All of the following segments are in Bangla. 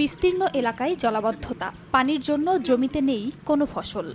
বিস্তীর্ণ এলাকায় জলাবদ্ধতা, পানির জন্য জমিতে নেই কোনো ফসল।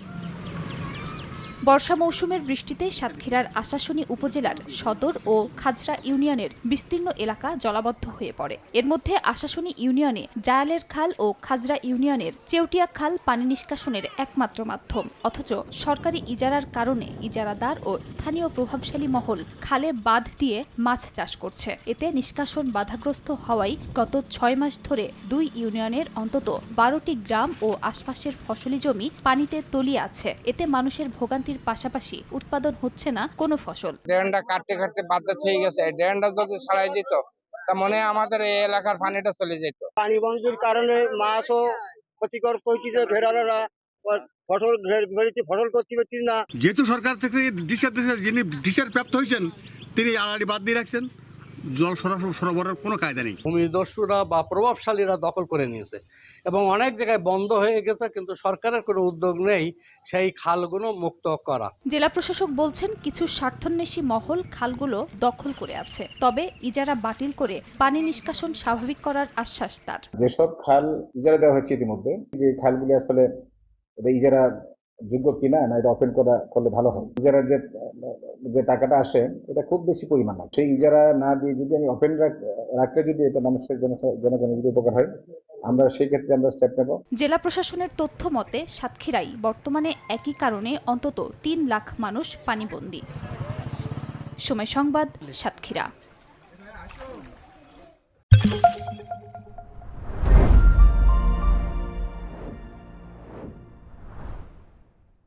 বর্ষা মৌসুমের বৃষ্টিতে সাতক্ষীরার আশাশুনি উপজেলার সদর ও খাজরা ইউনিয়নের বিস্তীর্ণ এলাকা জলাবদ্ধ হয়ে পড়ে। এর মধ্যে আশাশুনি ইউনিয়নে জায়ালের খাল ও খাজরা ইউনিয়নের চেউটিয়া খাল পানি নিষ্কাশনের একমাত্র মাধ্যম। অথচ সরকারি ইজারার কারণে ইজারাদার ও স্থানীয় প্রভাবশালী মহল খালে বাঁধ দিয়ে মাছ চাষ করছে। এতে নিষ্কাশন বাধাগ্রস্ত হওয়ায় গত 6 মাস ধরে দুই ইউনিয়নের অন্তত 12টি গ্রাম ও আশপাশের ফসলি জমি পানিতে তলিয়ে আছে। এতে মানুষের ভোগান্তি পাশাপাশি উৎপাদন হচ্ছে না কোনো ফসল। ড্রেনটা কাটতে কাটতে বাধ্য হয়ে গেছে। ড্রেনটা যদি ছাড়াই দিত তা মনে হয় আমাদের এই এলাকার পানিটা চলে যেত। পানি বন্ধের কারণে মাছও ক্ষতিকর হইতেছে, ঘেরানোরা ফসল ফসল করতে পারছি না। যেহেতু সরকার থেকে যিনি ডিসের প্রাপ্ত হয়েছেন তিনি অলরেডি বাদ দিয়ে রাখছেন, জল সরবরাহের কোনো কায়দা নেই। ভূমিদস্যুরা বা প্রভাবশালীরা দখল করে নিয়েছে এবং অনেক জায়গায় বন্ধ হয়ে গেছে, কিন্তু সরকারের কোনো উদ্যোগ নেই সেই খালগুলো মুক্ত করা। জেলা প্রশাসক বলছেন কিছু স্বার্থান্বেষী মহল খালগুলো দখল করে আছে, তবে ইজারা বাতিল করে পানি নিষ্কাশন স্বাভাবিক করার আশ্বাস তার। যেসব খাল ইজারা দেওয়া হয়েছে ইতিমধ্যে, যে খালগুলি আসলে ইজারা যোগ্য কিনা না এটা ওপেন করলে ভালো হয়। ইজারার যে টাকাটা আসে এটা খুব বেশি পরিমাণ না। সেই ইজারা না দিয়ে যদি আমি ওপেন রাখতে যদি এটা মানুষের জনগণের যদি উপকার হয়, আমরা সেই ক্ষেত্রে আমরা স্টেপ নেব। জেলা প্রশাসনের তথ্য মতে সাতক্ষীরায় বর্তমানে একই কারণে অন্তত 3 লাখ মানুষ পানিবন্দী। সময় সংবাদ, সাতক্ষীরা।